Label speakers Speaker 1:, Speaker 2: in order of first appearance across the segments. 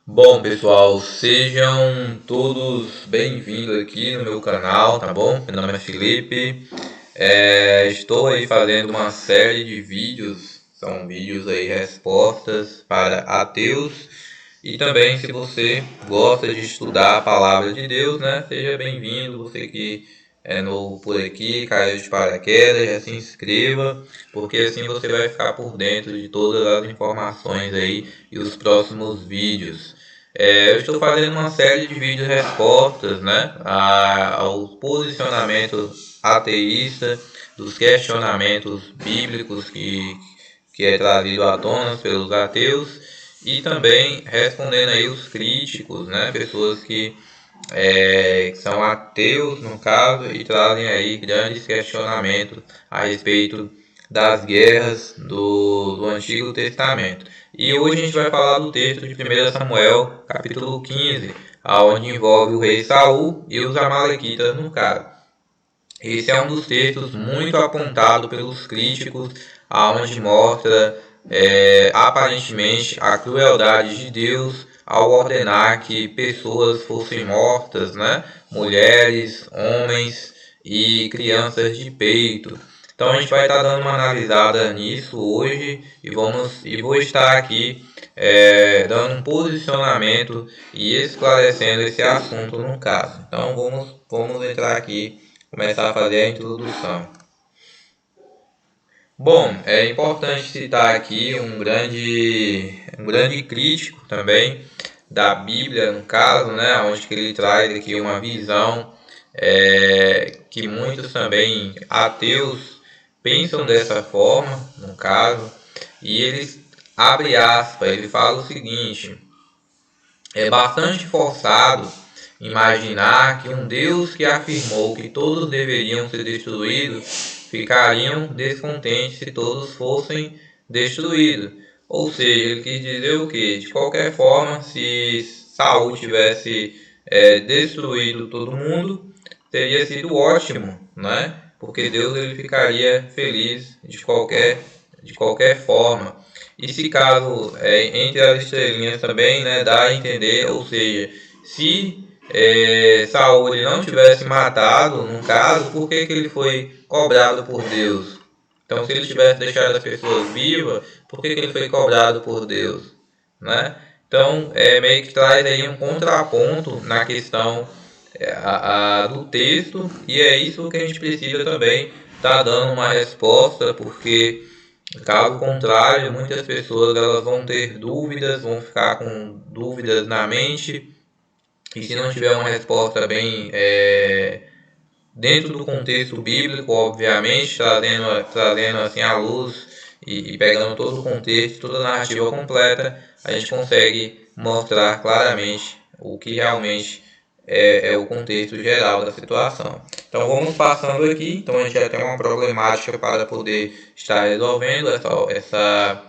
Speaker 1: Bom, pessoal, sejam todos bem-vindos aqui no meu canal, tá bom? Meu nome é Felipe. Estou aí fazendo uma série de vídeos, são vídeos aí respostas para ateus. E também, se você gosta de estudar a palavra de Deus, né? Seja bem-vindo, você que é novo por aqui, caiu de paraquedas, já se inscreva, porque assim você vai ficar por dentro de todas as informações aí e os próximos vídeos. Eu estou fazendo uma série de vídeos respostas, né, ao posicionamento ateísta, dos questionamentos bíblicos que é trazido à tona pelos ateus, e também respondendo aí os críticos, né, pessoas que são ateus no caso e trazem aí grandes questionamentos a respeito das guerras do Antigo Testamento. E hoje a gente vai falar do texto de 1 Samuel, capítulo 15, onde envolve o rei Saul e os amalequitas no caso. Esse é um dos textos muito apontado pelos críticos, onde mostra aparentemente a crueldade de Deus ao ordenar que pessoas fossem mortas, né? Mulheres, homens e crianças de peito. Então a gente vai estar dando uma analisada nisso hoje e vou estar aqui dando um posicionamento e esclarecendo esse assunto no caso. Então vamos entrar aqui, começar a fazer a introdução. Bom, é importante citar aqui um grande crítico também da Bíblia, no caso, né, onde que ele traz aqui uma visão que muitos também ateus pensam dessa forma, no caso, e eles abre aspas, ele fala o seguinte: é bastante forçado imaginar que um Deus que afirmou que todos deveriam ser destruídos ficariam descontentes se todos fossem destruídos. Ou seja, ele quis dizer o que? De qualquer forma, se Saul tivesse destruído todo mundo, teria sido ótimo, né? Porque Deus ele ficaria feliz de qualquer forma. E se caso entre as estrelinhas também, né, dá a entender, ou seja, se Saul ele não tivesse matado, no caso, por que ele foi cobrado por Deus? Então, se ele tivesse deixado as pessoas vivas, por que ele foi cobrado por Deus? Né? Então, meio que traz aí um contraponto na questão do texto, e é isso que a gente precisa também estar dando uma resposta, porque caso contrário, muitas pessoas elas vão ter dúvidas, vão ficar com dúvidas na mente, e se não tiver uma resposta bem dentro do contexto bíblico, obviamente, trazendo assim à luz e pegando todo o contexto, toda a narrativa completa, a gente consegue mostrar claramente o que realmente é o contexto geral da situação. Então vamos passando aqui, então a gente já tem uma problemática para poder estar resolvendo essa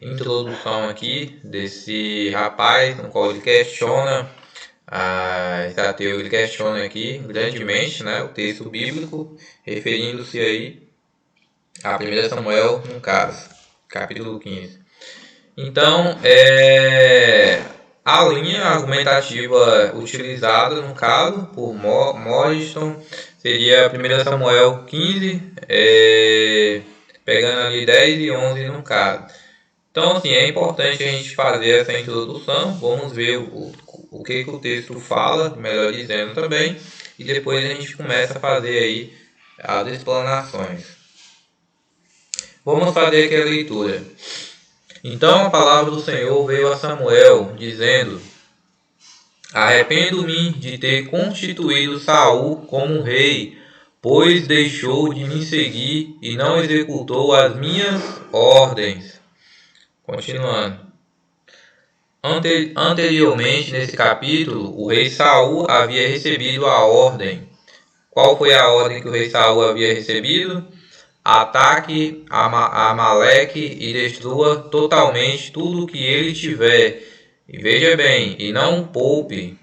Speaker 1: introdução aqui desse rapaz, no qual ele questiona esse ateu, ele questiona aqui grandemente, né, o texto bíblico, referindo-se aí a 1 Samuel, no caso, capítulo 15. Então, a linha argumentativa utilizada, no caso, por Morrison, seria 1 Samuel 15, pegando ali 10 e 11 no caso. Então, assim, é importante a gente fazer essa introdução, vamos ver o que o texto fala, melhor dizendo também, e depois a gente começa a fazer aí as explanações. Vamos fazer aqui a leitura. Então a palavra do Senhor veio a Samuel, dizendo: arrependo-me de ter constituído Saul como rei, pois deixou de me seguir e não executou as minhas ordens. Continuando. Anteriormente, nesse capítulo, o rei Saul havia recebido a ordem. Qual foi a ordem que o rei Saul havia recebido? Ataque a Amaleque e destrua totalmente tudo que ele tiver. E veja bem, e não o poupe,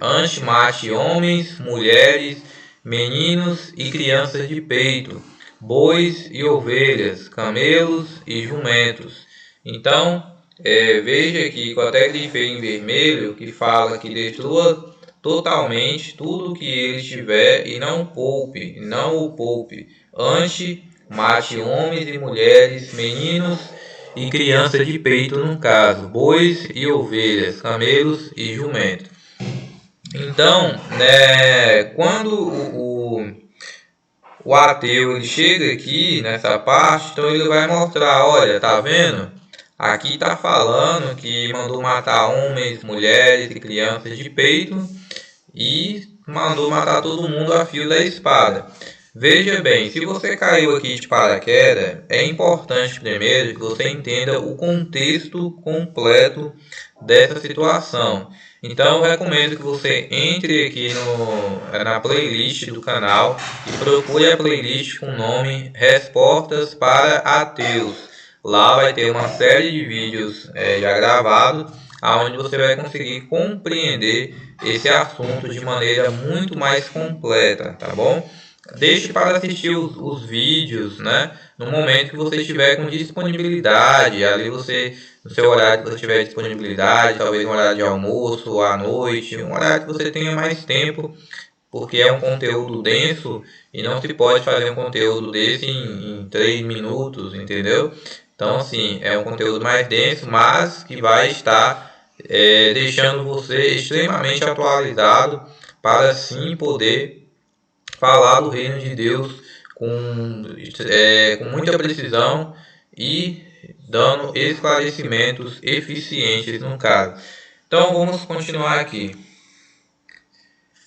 Speaker 1: antes mate homens, mulheres, meninos e crianças de peito, bois e ovelhas, camelos e jumentos. Então, Veja aqui que eu até grifei em vermelho que fala que destrua totalmente tudo que ele tiver e não o poupe. Antes, mate homens e mulheres, meninos e crianças de peito, no caso, bois e ovelhas, camelos e jumentos. Então, né, quando o ateu ele chega aqui nessa parte, então ele vai mostrar, olha, tá vendo? Aqui está falando que mandou matar homens, mulheres e crianças de peito e mandou matar todo mundo a fio da espada. Veja bem, se você caiu aqui de paraquedas, é importante primeiro que você entenda o contexto completo dessa situação. Então eu recomendo que você entre aqui na playlist do canal e procure a playlist com o nome Respostas para Ateus. Lá vai ter uma série de vídeos já gravados, onde você vai conseguir compreender esse assunto de maneira muito mais completa, tá bom? Deixe para assistir os vídeos, né? No momento que você estiver com disponibilidade, ali você, no seu horário que você tiver disponibilidade, talvez um horário de almoço, ou à noite, um horário que você tenha mais tempo, porque é um conteúdo denso e não se pode fazer um conteúdo desse em 3 minutos, entendeu? Então, assim, é um conteúdo mais denso, mas que vai estar deixando você extremamente atualizado para sim poder falar do reino de Deus com muita precisão e dando esclarecimentos eficientes no caso. Então vamos continuar aqui.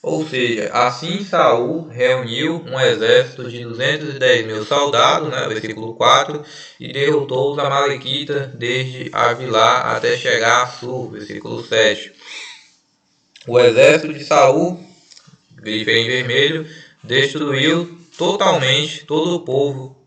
Speaker 1: Ou seja, assim Saul reuniu um exército de 210 mil soldados, né, versículo 4, e derrotou os amalequitas desde Avilá até chegar a Sur, versículo 7. O exército de Saul, grifei em vermelho, destruiu totalmente todo o povo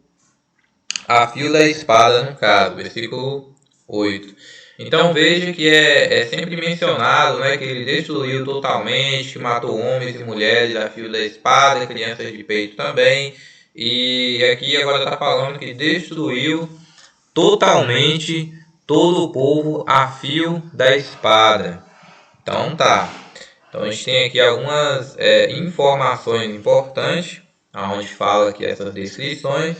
Speaker 1: a fio da espada, no caso, versículo 8. Então veja que é sempre mencionado, né, que ele destruiu totalmente, que matou homens e mulheres a fio da espada, crianças de peito também. E aqui agora está falando que destruiu totalmente todo o povo a fio da espada. Então tá. Então a gente tem aqui algumas informações importantes, onde fala aqui essas descrições.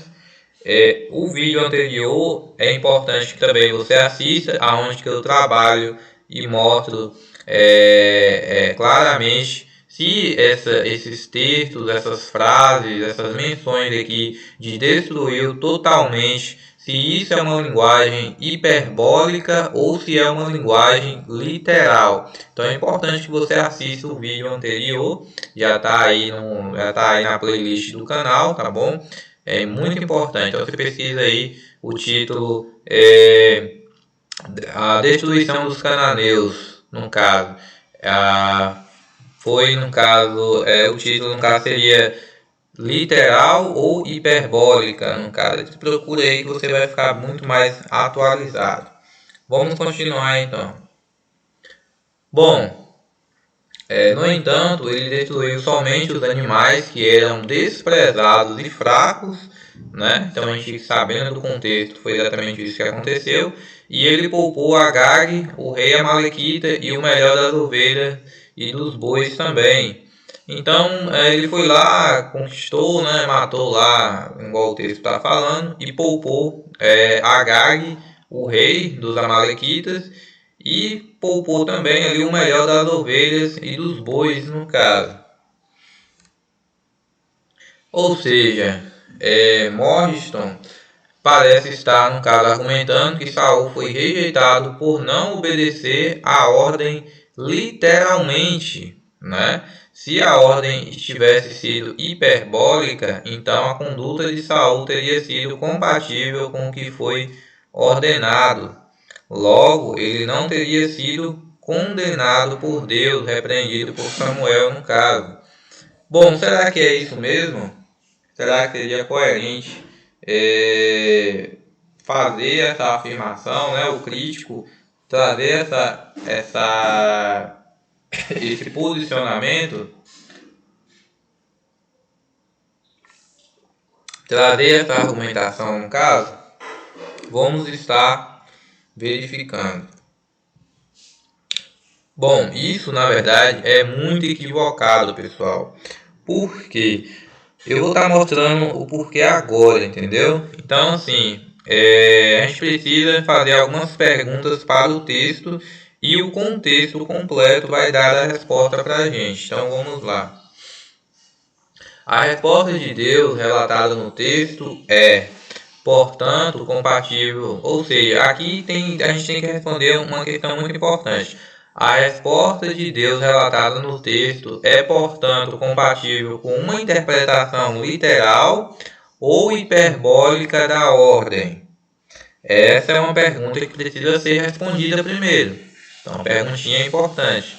Speaker 1: O vídeo anterior é importante que também você assista, aonde que eu trabalho e mostro claramente se esses textos, essas frases, essas menções aqui de destruiu totalmente, se isso é uma linguagem hiperbólica ou se é uma linguagem literal. Então é importante que você assista o vídeo anterior, já está aí na playlist do canal, tá bom? É muito importante. Então você pesquisa aí o título A Destruição dos Cananeus, no caso. No caso, o título no caso seria literal ou hiperbólica, no caso. Procura aí que você vai ficar muito mais atualizado. Vamos continuar então. Bom, no entanto, ele destruiu somente os animais que eram desprezados e fracos, né? Então a gente, sabendo do contexto, foi exatamente isso que aconteceu. E ele poupou Agag, o rei amalequita, e o melhor das ovelhas e dos bois também. Então ele foi lá, conquistou, né? Matou lá, igual o texto está falando, e poupou Agag, o rei dos amalequitas, e poupou também ali o melhor das ovelhas e dos bois, no caso. Ou seja, Morriston parece estar, no caso, argumentando que Saul foi rejeitado por não obedecer a ordem literalmente, né? Se a ordem tivesse sido hiperbólica, então a conduta de Saul teria sido compatível com o que foi ordenado. Logo, ele não teria sido condenado por Deus, repreendido por Samuel no caso. Bom, será que é isso mesmo? Será que seria coerente fazer essa afirmação, né? O crítico trazer esse posicionamento, trazer essa argumentação no caso? Vamos estar verificando. Bom, isso na verdade é muito equivocado, pessoal. Por quê? Eu vou estar mostrando o porquê agora, entendeu? Então, assim, a gente precisa fazer algumas perguntas para o texto e o contexto completo vai dar a resposta para a gente. Então, vamos lá. A resposta de Deus relatada no texto é, portanto, compatível. Ou seja, aqui a gente tem que responder uma questão muito importante. A resposta de Deus relatada no texto é, portanto, compatível com uma interpretação literal ou hiperbólica da ordem? Essa é uma pergunta que precisa ser respondida primeiro. Então, perguntinha importante.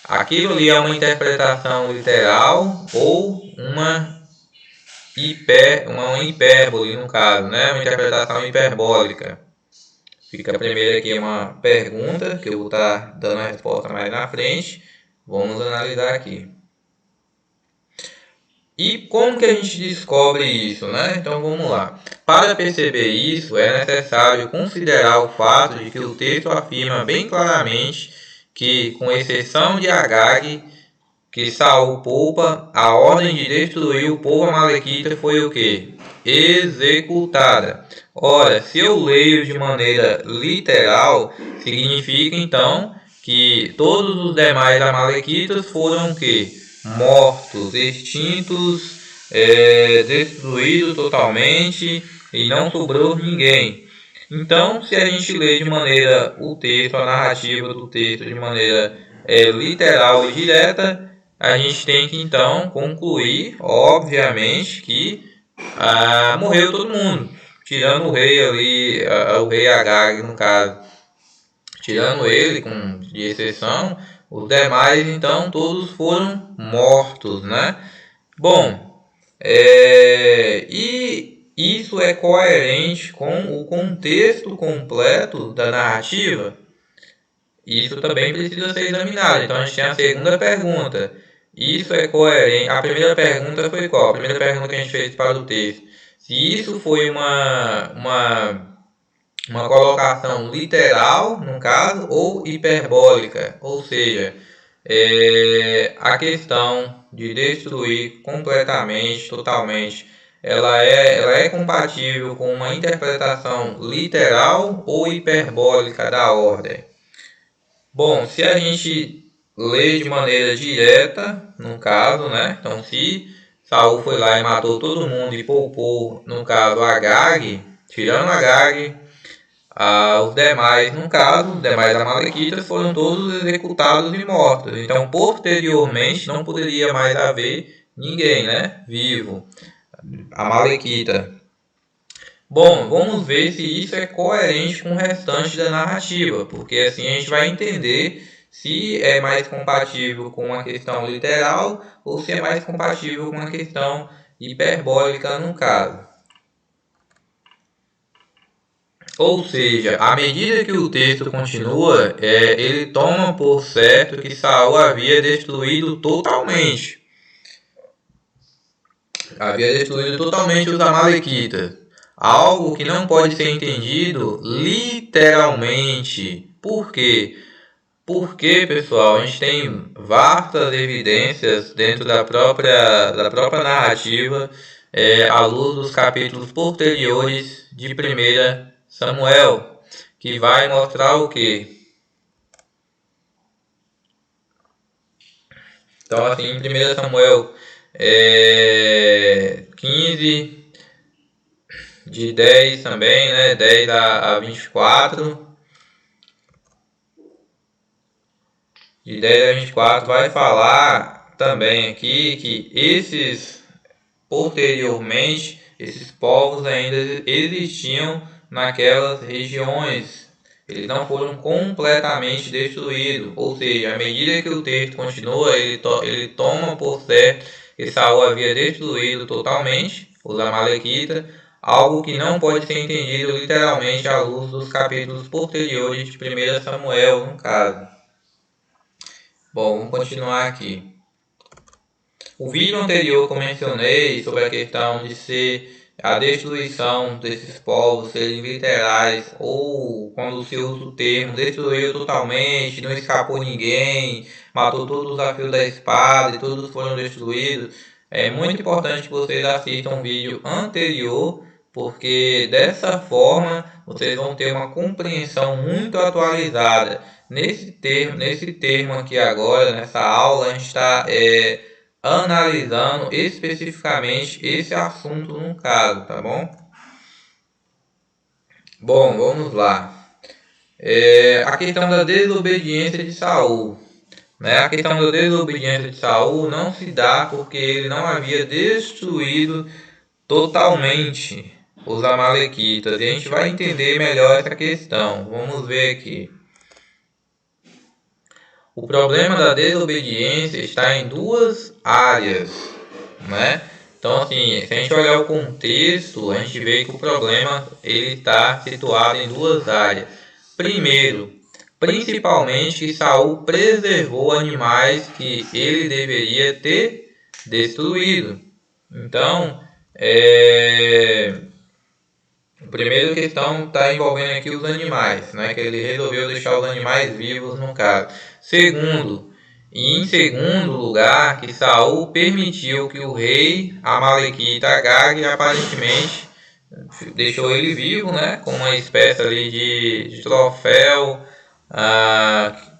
Speaker 1: Aquilo ali é uma interpretação literal ou uma hipérbole, no caso, né? Uma interpretação hiperbólica. Fica primeiro aqui uma pergunta, que eu vou estar dando a resposta mais na frente. Vamos analisar aqui. E como que a gente descobre isso, né? Então vamos lá. Para perceber isso, é necessário considerar o fato de que o texto afirma bem claramente que, com exceção de Agag, que Saul poupa, a ordem de destruir o povo amalequita foi o que? Executada. Ora, se eu leio de maneira literal, significa então que todos os demais amalequitas foram o que? Mortos, extintos, destruídos totalmente e não sobrou ninguém. Então, se a gente lê de maneira o texto, a narrativa do texto de maneira literal e direta, a gente tem que então concluir, obviamente, que morreu todo mundo, tirando o rei ali, o rei Agag no caso, tirando ele de exceção, os demais então todos foram mortos, né? Bom, e isso é coerente com o contexto completo da narrativa? Isso também precisa ser examinado. Então a gente tem a segunda pergunta. Isso é coerente? A primeira pergunta foi qual? A primeira pergunta que a gente fez para o texto. Se isso foi uma colocação literal, no caso, ou hiperbólica. Ou seja, a questão de destruir completamente, totalmente, ela é compatível com uma interpretação literal ou hiperbólica da ordem. Bom, se a gente lê de maneira direta, no caso, né? Então, se Saul foi lá e matou todo mundo e poupou, no caso, Agag, tirando Agag, os demais, no caso, os demais amalequitas foram todos executados e mortos. Então, posteriormente, não poderia mais haver ninguém, né? Vivo. Amalequita. Bom, vamos ver se isso é coerente com o restante da narrativa, porque assim a gente vai entender se é mais compatível com uma questão literal ou se é mais compatível com uma questão hiperbólica no caso. Ou seja, à medida que o texto continua, ele toma por certo que Saul havia destruído totalmente. Havia destruído totalmente os amalequitas. Algo que não pode ser entendido literalmente. Por quê? Porque, pessoal, a gente tem vastas evidências dentro da própria narrativa, à luz dos capítulos posteriores de 1 Samuel, que vai mostrar o quê? Então, assim, em 1 Samuel 15, de 10 também, né? 10 a 24. De 10 a 24 vai falar também aqui que posteriormente, esses povos ainda existiam naquelas regiões. Eles não foram completamente destruídos. Ou seja, à medida que o texto continua, ele toma por certo que Saul havia destruído totalmente os amalequitas, algo que não pode ser entendido literalmente à luz dos capítulos posteriores de 1 Samuel, no caso. Bom, vamos continuar aqui. O vídeo anterior que eu mencionei sobre a questão de ser a destruição desses povos serem literais, ou quando se usa o termo destruiu totalmente, não escapou ninguém, matou todos os a fio da espada e todos foram destruídos, é muito importante que vocês assistam um vídeo anterior, porque dessa forma vocês vão ter uma compreensão muito atualizada. Nesse termo aqui agora, nessa aula, a gente está analisando especificamente esse assunto no caso, tá bom? Bom, vamos lá. A questão da desobediência de Saul. Né? A questão da desobediência de Saul não se dá porque ele não havia destruído totalmente os amalequitas. E a gente vai entender melhor essa questão. Vamos ver aqui. O problema da desobediência está em duas áreas, né? Então, assim, se a gente olhar o contexto, a gente vê que o problema ele está situado em duas áreas. Primeiro, principalmente que Saul preservou animais que ele deveria ter destruído. Então, a primeira questão está envolvendo aqui os animais, né? Que ele resolveu deixar os animais vivos no caso. Segundo, e em segundo lugar, que Saul permitiu que o rei amalequita Agag aparentemente deixou ele vivo, né? Com uma espécie ali de troféu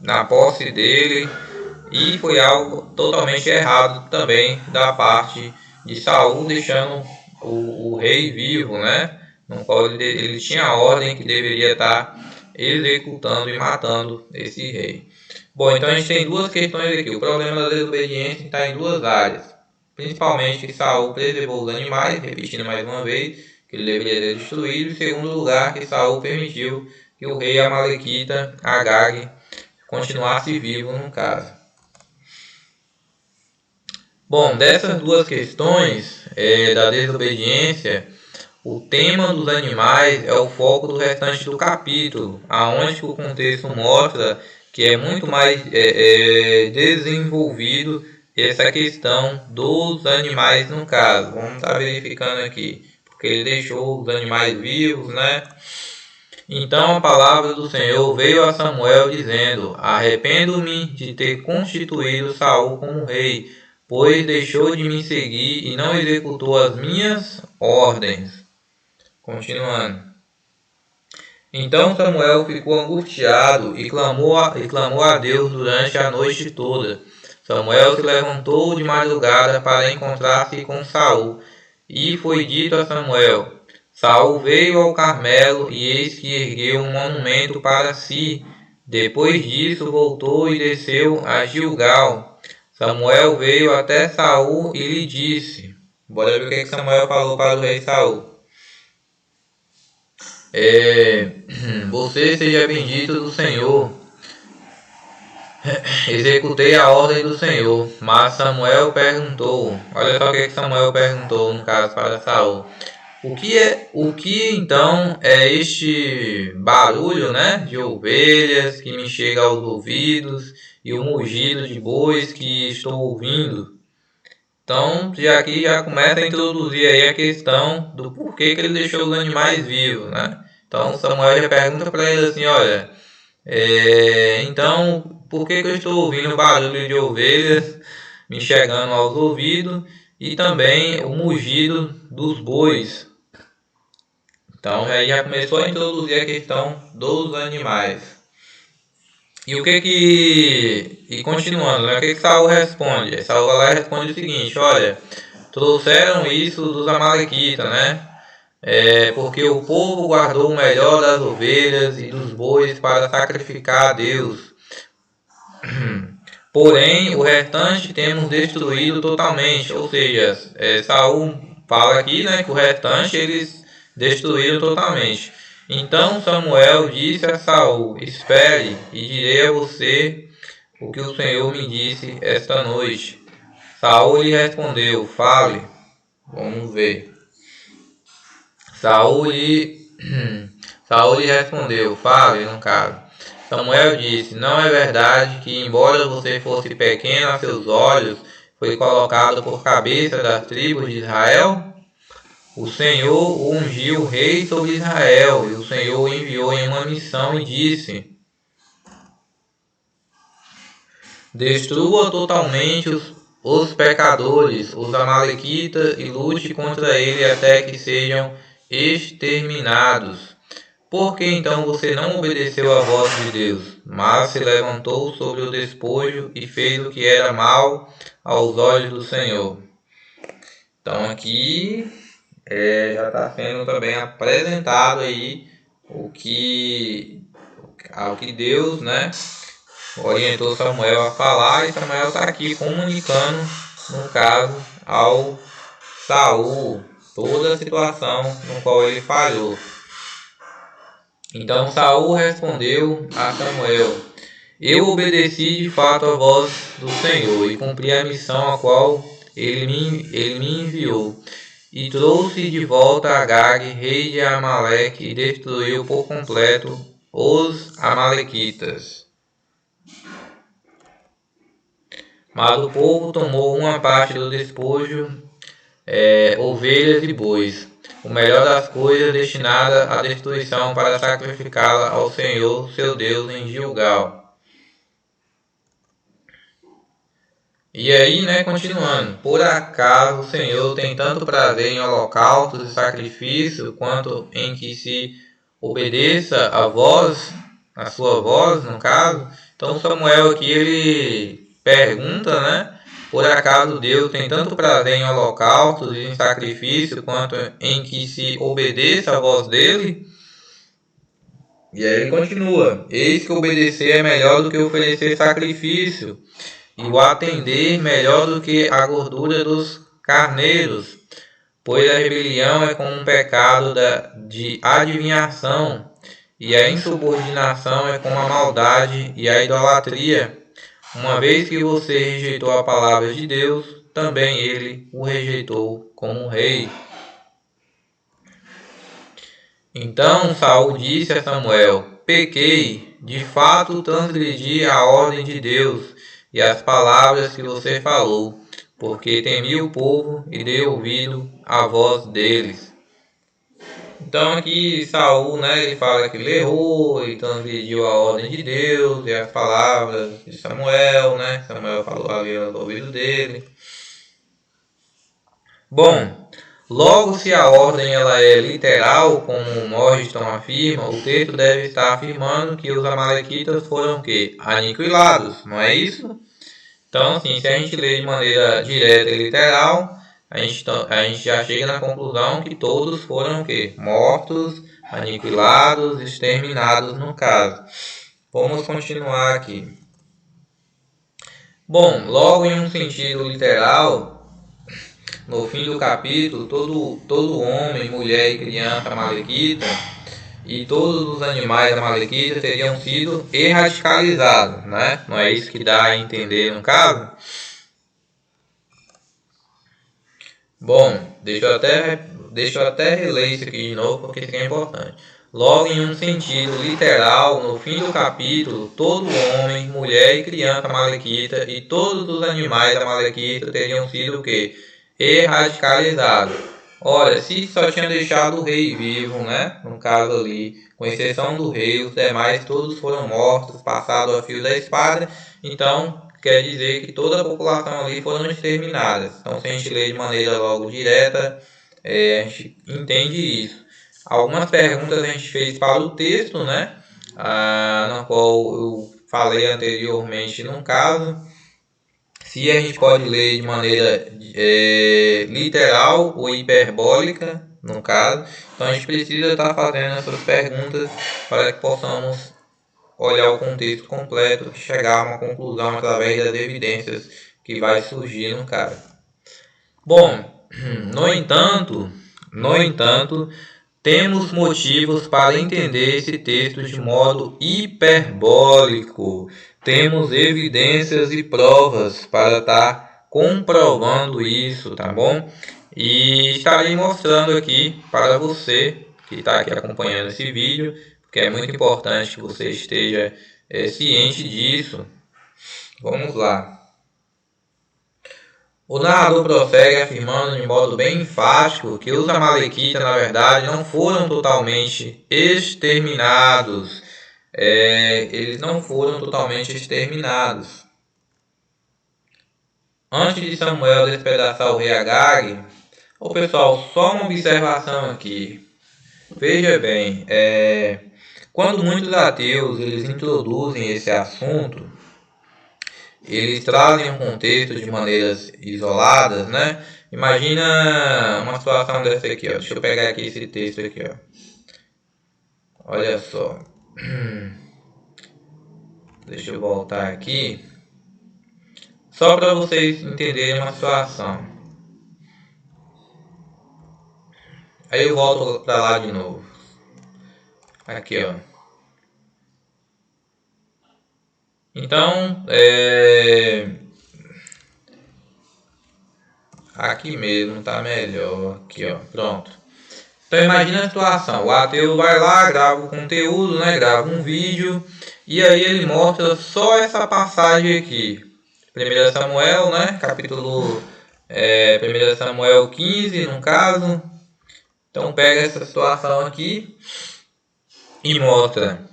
Speaker 1: na posse dele, e foi algo totalmente errado também da parte de Saul, deixando o rei vivo, né? No qual ele tinha a ordem que deveria estar executando e matando esse rei. Bom, então a gente tem duas questões aqui. O problema da desobediência está em duas áreas. Principalmente que Saul preservou os animais, repetindo mais uma vez, que ele deveria ter destruído. Em segundo lugar, que Saul permitiu que o rei amalequita Agag continuasse vivo no caso. Bom, dessas duas questões da desobediência, o tema dos animais é o foco do restante do capítulo, aonde o contexto mostra que é muito mais desenvolvido essa questão dos animais no caso. Vamos estar verificando aqui, porque ele deixou os animais vivos, né? Então a palavra do Senhor veio a Samuel dizendo: arrependo-me de ter constituído Saul como rei, pois deixou de me seguir e não executou as minhas ordens. Continuando. Então Samuel ficou angustiado e clamou a Deus durante a noite toda. Samuel se levantou de madrugada para encontrar-se com Saul, e foi dito a Samuel: Saul veio ao Carmelo, e eis que ergueu um monumento para si. Depois disso voltou e desceu a Gilgal. Samuel veio até Saul e lhe disse: bora ver o que Samuel falou para o rei Saul. Você seja bendito do Senhor. Executei a ordem do Senhor. Mas Samuel perguntou, olha só o que Samuel perguntou no caso para Saul: o que então é este barulho, né, de ovelhas que me chega aos ouvidos e o mugido de bois que estou ouvindo? Então, aqui já começa a introduzir aí a questão do porquê que ele deixou os animais vivos, né? Então, Samuel já pergunta para ele assim, olha, então, por que eu estou ouvindo o barulho de ovelhas me chegando aos ouvidos e também o mugido dos bois? Então, aí já começou a introduzir a questão dos animais. E continuando, né? O que Saul responde? Saul lá responde o seguinte: olha, trouxeram isso dos amalequitas, né? Porque o povo guardou o melhor das ovelhas e dos bois para sacrificar a Deus. Porém, o restante temos destruído totalmente. Ou seja, Saul fala aqui, né, que o restante eles destruíram totalmente. Então Samuel disse a Saul: espere, e direi a você o que o Senhor me disse esta noite. Saul lhe respondeu: fale. Vamos ver. Saul lhe respondeu: fale, no caso. Samuel disse: não é verdade que, embora você fosse pequeno a seus olhos, foi colocado por cabeça das tribos de Israel? O Senhor o ungiu rei sobre Israel, e o Senhor o enviou em uma missão e disse: destrua totalmente os pecadores, os amalequitas, e lute contra ele até que sejam exterminados. Por que então você não obedeceu à voz de Deus, mas se levantou sobre o despojo e fez o que era mal aos olhos do Senhor? Então aqui já está sendo também apresentado aí ao que Deus, né, orientou Samuel a falar, e Samuel está aqui comunicando, no caso, ao Saul toda a situação no qual ele falhou. Então Saul respondeu a Samuel: eu obedeci de fato a voz do Senhor e cumpri a missão a qual ele me enviou. E trouxe de volta Agag, rei de Amaleque, e destruiu por completo os amalequitas. Mas o povo tomou uma parte do despojo, ovelhas e bois, o melhor das coisas destinada à destruição, para sacrificá-la ao Senhor seu Deus em Gilgal. E aí, né, continuando, por acaso o Senhor tem tanto prazer em holocaustos e sacrifício, quanto em que se obedeça a sua voz, no caso? Então Samuel aqui, ele pergunta, né, por acaso Deus tem tanto prazer em holocaustos e em sacrifício, quanto em que se obedeça a voz dele? E aí ele continua, eis que obedecer é melhor do que oferecer sacrifício, e o atender melhor do que a gordura dos carneiros, pois a rebelião é como um pecado de adivinhação, e a insubordinação é como a maldade e a idolatria. Uma vez que você rejeitou a palavra de Deus, também ele o rejeitou como rei. Então Saul disse a Samuel: pequei, de fato transgredi a ordem de Deus e as palavras que você falou, porque temi o povo e dei ouvido à voz deles. Então aqui Saul, né, ele fala que ele errou, ele transgrediu a ordem de Deus e as palavras de Samuel, né? Samuel falou ali aos ouvidos dele. Bom, logo se a ordem ela é literal, como Morriston afirma, o texto deve estar afirmando que os amalequitas foram o quê? Aniquilados, não é isso? Então, assim, se a gente ler de maneira direta e literal, a gente já chega na conclusão que todos foram o quê? Mortos, aniquilados, exterminados no caso. Vamos continuar aqui. Bom, logo em um sentido literal, no fim do capítulo, todo homem, mulher e criança amalequita e todos os animais amalequitas teriam sido erradicalizados, né? Não é isso que dá a entender no caso? Bom, deixa eu até reler isso aqui de novo, porque isso aqui é importante. Logo, em um sentido literal, no fim do capítulo, todo homem, mulher e criança amalequita e todos os animais amalequitas teriam sido o quê? Erradicalizados. Olha, se só tinha deixado o rei vivo, né? No caso ali, com exceção do rei, os demais todos foram mortos, passados a fio da espada. Então, quer dizer que toda a população ali foram exterminadas. Então, se a gente lê de maneira logo direta, a gente entende isso. Algumas perguntas a gente fez para o texto, né? Na qual eu falei anteriormente no caso. Se a gente pode ler de maneira literal ou hiperbólica, no caso. Então a gente precisa estar fazendo essas perguntas para que possamos olhar o contexto completo e chegar a uma conclusão através das evidências que vai surgir no caso. Bom, no entanto, temos motivos para entender esse texto de modo hiperbólico. Temos evidências e provas para estar comprovando isso, tá bom? E estarei mostrando aqui para você que está aqui acompanhando esse vídeo, porque é muito importante que você esteja ciente disso. Vamos lá. O narrador prossegue afirmando de modo bem enfático que os amalequitas, na verdade, não foram totalmente exterminados. Eles não foram totalmente exterminados. Antes de Samuel despedaçar o rei Agag, pessoal, só uma observação aqui. Veja bem, quando muitos ateus eles introduzem esse assunto, eles trazem um contexto de maneiras isoladas, né? Imagina uma situação dessa aqui, ó. Deixa eu pegar aqui esse texto aqui, ó. Olha só. Deixa eu voltar aqui. Só para vocês entenderem uma situação. Aí eu volto para lá de novo. Aqui, ó. Então, aqui mesmo tá melhor. Aqui, ó. Pronto. Então imagina a situação. O ateu vai lá, grava o conteúdo, né? Grava um vídeo. E aí ele mostra só essa passagem aqui. 1 Samuel, né? Capítulo 1 Samuel 15, no caso. Então pega essa situação aqui e mostra.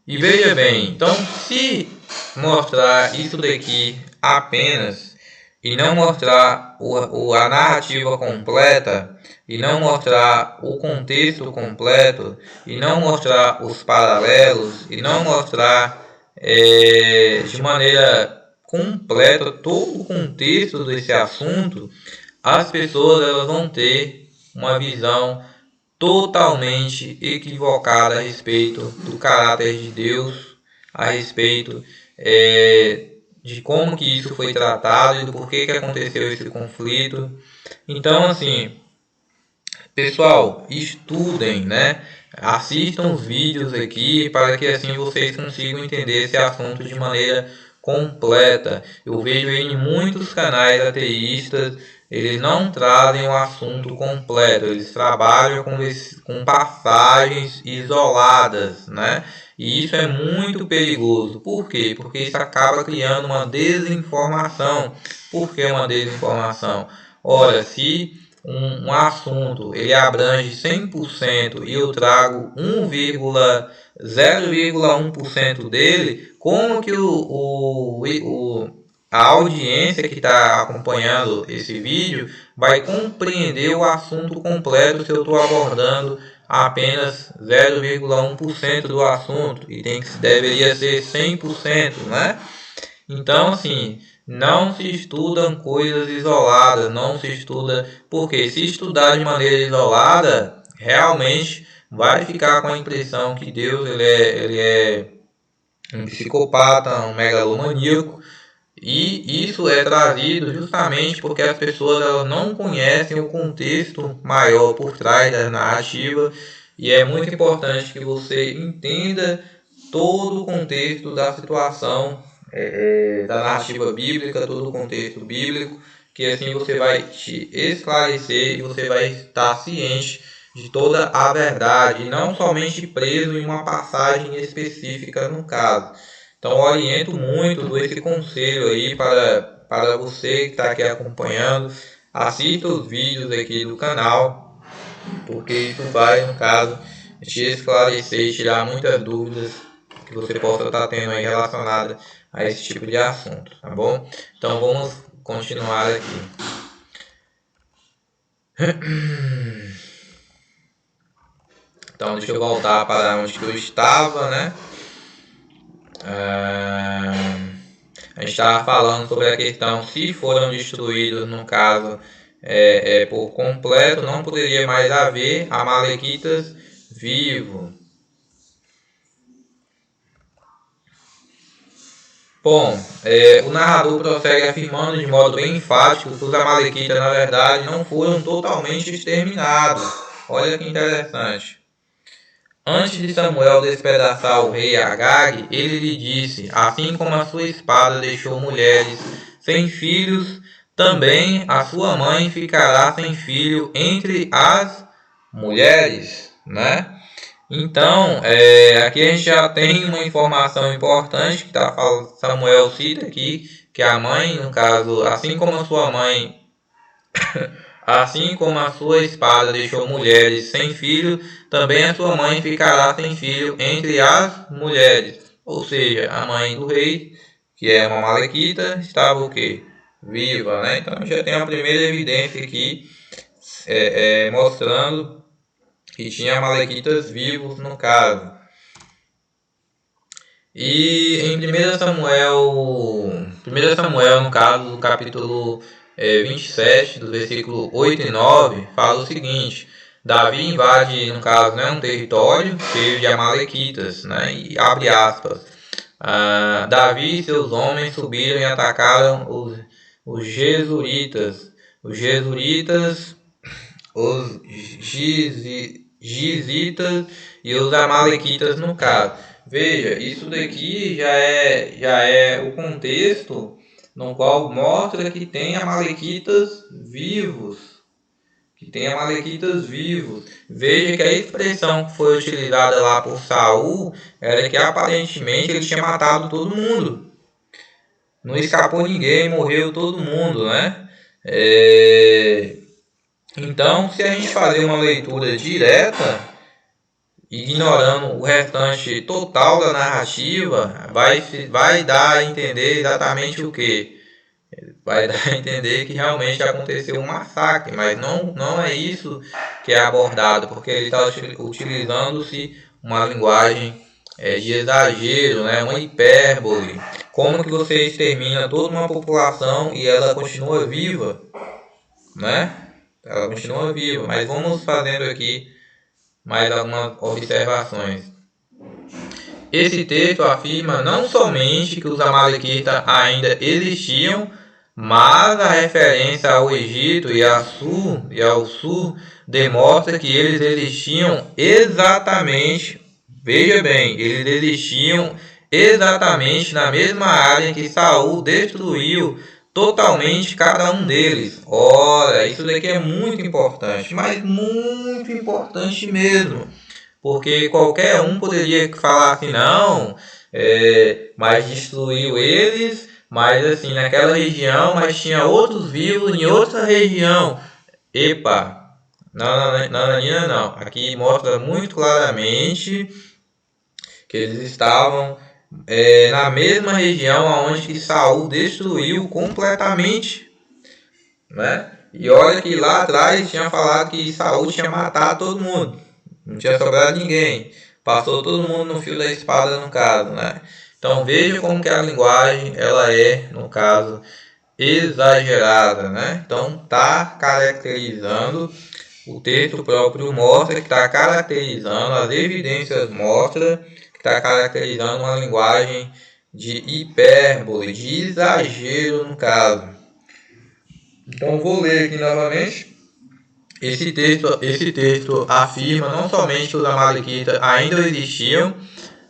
Speaker 1: E veja bem, então se mostrar isso daqui apenas e não mostrar a narrativa completa, e não mostrar o contexto completo, e não mostrar os paralelos, e não mostrar de maneira completa todo o contexto desse assunto, as pessoas elas vão ter uma visão totalmente equivocada a respeito do caráter de Deus, a respeito de como que isso foi tratado e do porquê que aconteceu esse conflito. Então, assim, pessoal, estudem, né? Assistam os vídeos aqui para que assim vocês consigam entender esse assunto de maneira completa. Eu vejo em muitos canais ateístas, eles não trazem o assunto completo, eles trabalham com passagens isoladas, né? E isso é muito perigoso. Por quê? Porque isso acaba criando uma desinformação. Por que uma desinformação? Ora, se um assunto ele abrange 100% e eu trago 0,1% dele, como que a audiência que está acompanhando esse vídeo vai compreender o assunto completo se eu estou abordando apenas 0,1% do assunto e deveria ser 100%, né? Então, assim, não se estudam coisas isoladas, não se estuda, porque se estudar de maneira isolada, realmente vai ficar com a impressão que Deus ele é um psicopata, um megalomaníaco, e isso é trazido justamente porque as pessoas elas não conhecem o contexto maior por trás da narrativa, e é muito importante que você entenda todo o contexto da situação da narrativa bíblica, todo o contexto bíblico, que assim você vai te esclarecer e você vai estar ciente de toda a verdade, e não somente preso em uma passagem específica no caso. Então eu oriento muito, dou esse conselho aí para você que está aqui acompanhando, assista os vídeos aqui do canal, porque isso vai, no caso, te esclarecer e tirar muitas dúvidas que você possa estar tendo aí relacionada a esse tipo de assunto, tá bom? Então vamos continuar aqui. Então deixa eu voltar para onde que eu estava, né? A gente estava falando sobre a questão se foram destruídos, no caso, por completo, não poderia mais haver amalequitas vivos. Bom, o narrador prossegue afirmando de modo bem enfático que os amalequitas, na verdade, não foram totalmente exterminados. Olha que interessante. Antes de Samuel despedaçar o rei Agag, ele lhe disse, assim como a sua espada deixou mulheres sem filhos, também a sua mãe ficará sem filho entre as mulheres, né? Então, aqui a gente já tem uma informação importante que Samuel cita aqui, que a mãe, no caso, assim como a sua mãe, assim como a sua espada deixou mulheres sem filho, também a sua mãe ficará sem filho entre as mulheres. Ou seja, a mãe do rei, que é uma Amalequita, estava o quê? Viva, né? Então já tem a primeira evidência aqui, mostrando que tinha Amalequitas vivos no caso. E em 1 Samuel, no caso, do capítulo 27, do versículo 8 e 9, fala o seguinte: Davi invade, no caso, né, um território cheio de amalequitas, né, e abre aspas. Davi e seus homens subiram e atacaram os Gesuritas, os Gizitas e os Amalequitas no caso. Veja, isso daqui já é o contexto no qual mostra que tem Amalequitas vivos. Veja que a expressão que foi utilizada lá por Saul era que aparentemente ele tinha matado todo mundo. Não escapou ninguém, morreu todo mundo, né? Então, se a gente fazer uma leitura direta, ignorando o restante total da narrativa, vai dar a entender exatamente o que? Vai dar a entender que realmente aconteceu um massacre, mas não é isso que é abordado, porque ele está utilizando-se uma linguagem de exagero, né? Uma hipérbole. Como que você extermina toda uma população e ela continua viva, né? Ela continua viva, mas vamos fazendo aqui mais algumas observações. Esse texto afirma não somente que os Amalequitas ainda existiam, mas a referência ao Egito e ao sul demonstra que eles existiam exatamente, veja bem, eles existiam exatamente na mesma área em que Saul destruiu totalmente cada um deles. Ora, isso daqui é muito importante, mas muito importante mesmo. Porque qualquer um poderia falar assim, não, mas destruiu eles, mas assim, naquela região, mas tinha outros vivos em outra região. Epa, não. Aqui mostra muito claramente que eles estavam na mesma região onde que Saul destruiu completamente, né? E olha que lá atrás tinha falado que Saul tinha matado todo mundo, não tinha sobrado ninguém, passou todo mundo no fio da espada no caso, né? Então veja como que a linguagem ela é, no caso, exagerada, né? Então tá caracterizando, o texto próprio mostra que está caracterizando, as evidências mostram que está caracterizando uma linguagem de hipérbole, de exagero no caso. Então vou ler aqui novamente. Esse texto afirma não somente que os Amalequitas ainda existiam,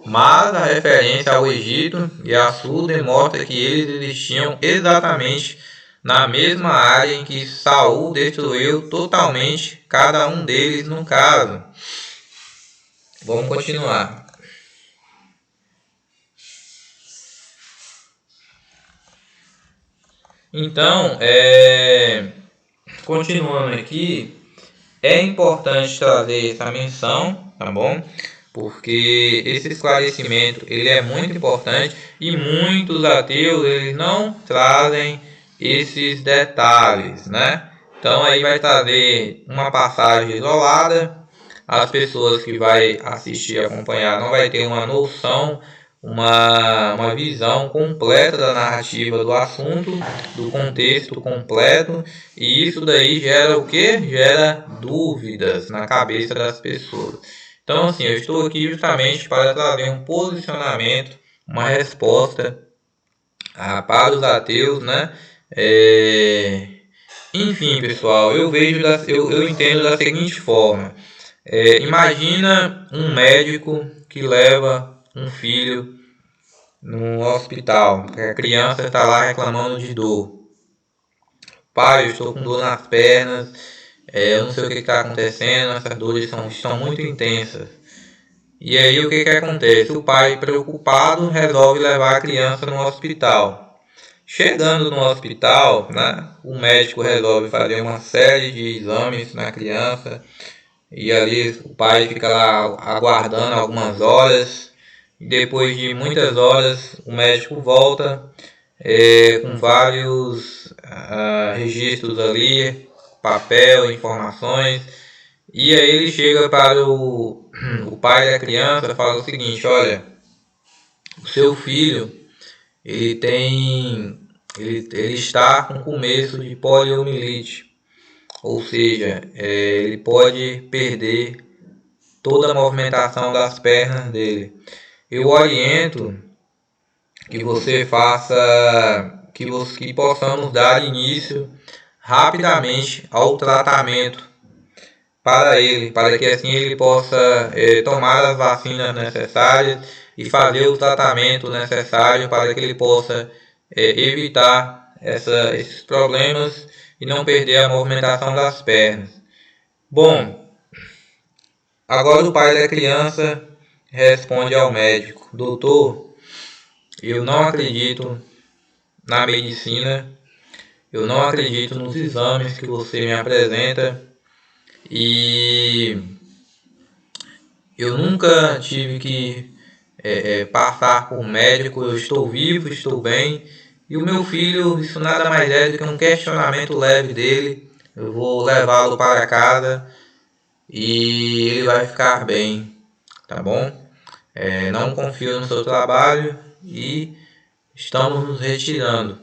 Speaker 1: mas a referência ao Egito e a sul demonstra que eles existiam exatamente na mesma área em que Saul destruiu totalmente cada um deles no caso. Vamos continuar. Então, continuando aqui, é importante trazer essa menção, tá bom? Porque esse esclarecimento ele é muito importante e muitos ateus eles não trazem esses detalhes, né? Então aí vai trazer uma passagem isolada, as pessoas que vai assistir e acompanhar não vai ter uma noção, uma visão completa da narrativa do assunto, do contexto completo, e isso daí gera o que? Gera dúvidas na cabeça das pessoas. Então assim, eu estou aqui justamente para trazer um posicionamento, uma resposta para os ateus, né? Enfim, pessoal, eu entendo da seguinte forma. Imagina um médico que leva um filho no hospital, a criança está lá reclamando de dor. Pai, eu estou com dor nas pernas, eu não sei o que está acontecendo, essas dores estão muito intensas. E aí o que acontece? O pai, preocupado, resolve levar a criança no hospital. Chegando no hospital, né, o médico resolve fazer uma série de exames na criança e ali o pai fica lá aguardando algumas horas. E depois de muitas horas, o médico volta com vários registros ali, papel, informações. E aí ele chega para o pai da criança e fala o seguinte: olha, o seu filho ele tem ele está com começo de poliomielite, ou seja, ele pode perder toda a movimentação das pernas dele. Eu oriento que você faça, que possamos dar início rapidamente ao tratamento para ele, para que assim ele possa tomar as vacinas necessárias e fazer o tratamento necessário para que ele possa evitar esses problemas e não perder a movimentação das pernas. Bom, agora o pai da criança responde ao médico: doutor, eu não acredito na medicina, eu não acredito nos exames que você me apresenta e eu nunca tive que passar por médico, eu estou vivo, estou bem, e o meu filho, isso nada mais é do que um questionamento leve dele, eu vou levá-lo para casa e ele vai ficar bem, tá bom? Não confio no seu trabalho e estamos nos retirando.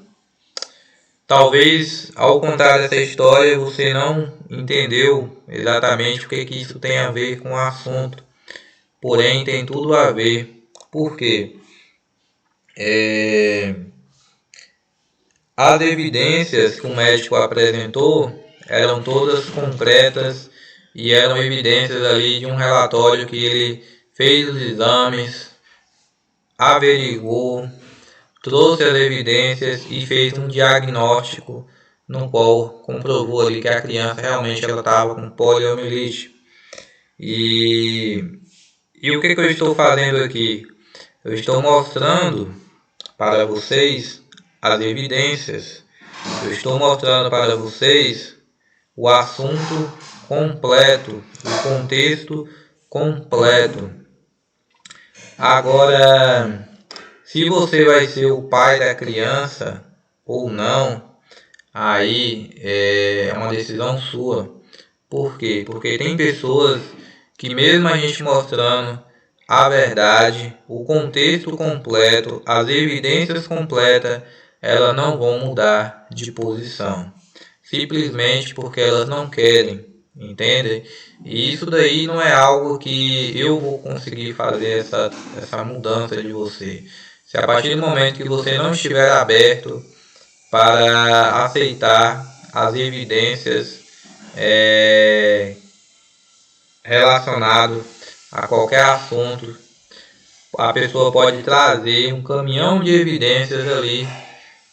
Speaker 1: Talvez ao contar essa história você não entendeu exatamente o que isso tem a ver com o assunto, porém tem tudo a ver. Por quê? As evidências que o médico apresentou eram todas concretas e eram evidências ali de um relatório que ele fez os exames, averigou, trouxe as evidências e fez um diagnóstico no qual comprovou ali que a criança realmente ela estava com poliomielite. E o que eu estou fazendo aqui? Eu estou mostrando para vocês as evidências. Eu estou mostrando para vocês o assunto completo, o contexto completo. Agora, se você vai ser o pai da criança ou não, aí é uma decisão sua. Por quê? Porque tem pessoas que mesmo a gente mostrando a verdade, o contexto completo, as evidências completas, elas não vão mudar de posição. Simplesmente porque elas não querem, entende? E isso daí não é algo que eu vou conseguir fazer essa mudança de você. Se a partir do momento que você não estiver aberto para aceitar as evidências relacionadas a qualquer assunto, a pessoa pode trazer um caminhão de evidências ali,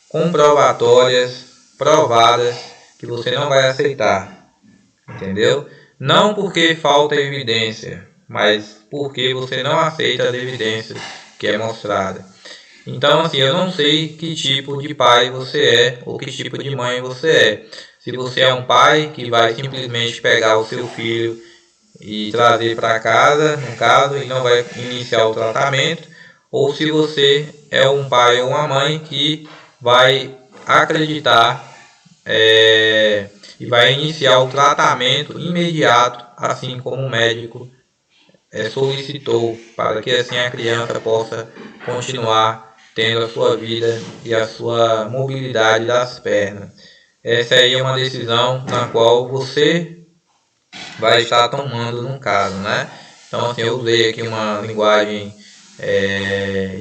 Speaker 1: comprovatórias, provadas, que você não vai aceitar, entendeu? Não porque falta evidência, mas porque você não aceita as evidências que é mostrada. Então, assim, eu não sei que tipo de pai você é ou que tipo de mãe você é. Se você é um pai que vai simplesmente pegar o seu filho e trazer para casa, no caso, e não vai iniciar o tratamento, ou se você é um pai ou uma mãe que vai acreditar e vai iniciar o tratamento imediato, assim como o médico solicitou, para que assim a criança possa continuar tendo a sua vida e a sua mobilidade das pernas. Essa aí é uma decisão na qual você vai estar tomando no caso, né? Então, assim, eu usei aqui uma linguagem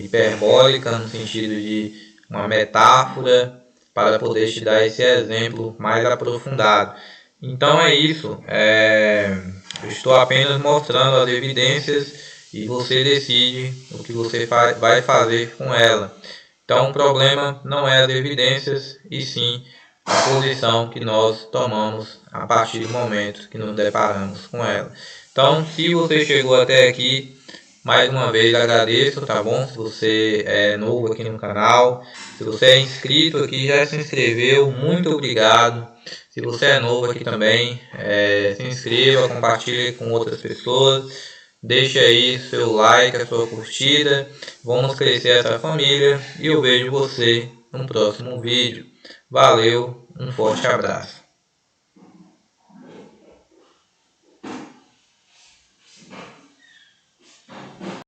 Speaker 1: hiperbólica, no sentido de uma metáfora, para poder te dar esse exemplo mais aprofundado. Então é isso, eu estou apenas mostrando as evidências e você decide o que você vai fazer com ela. Então o problema não é as evidências, e sim a posição que nós tomamos a partir do momento que nos deparamos com ela. Então, se você chegou até aqui, Mais uma vez agradeço, tá bom? Se você é novo aqui no canal, se você é inscrito aqui, já se inscreveu, muito obrigado. Se você é novo aqui também, se inscreva, compartilhe com outras pessoas, deixe aí seu like, a sua curtida. Vamos crescer essa família e eu vejo você no próximo vídeo. Valeu, um forte abraço.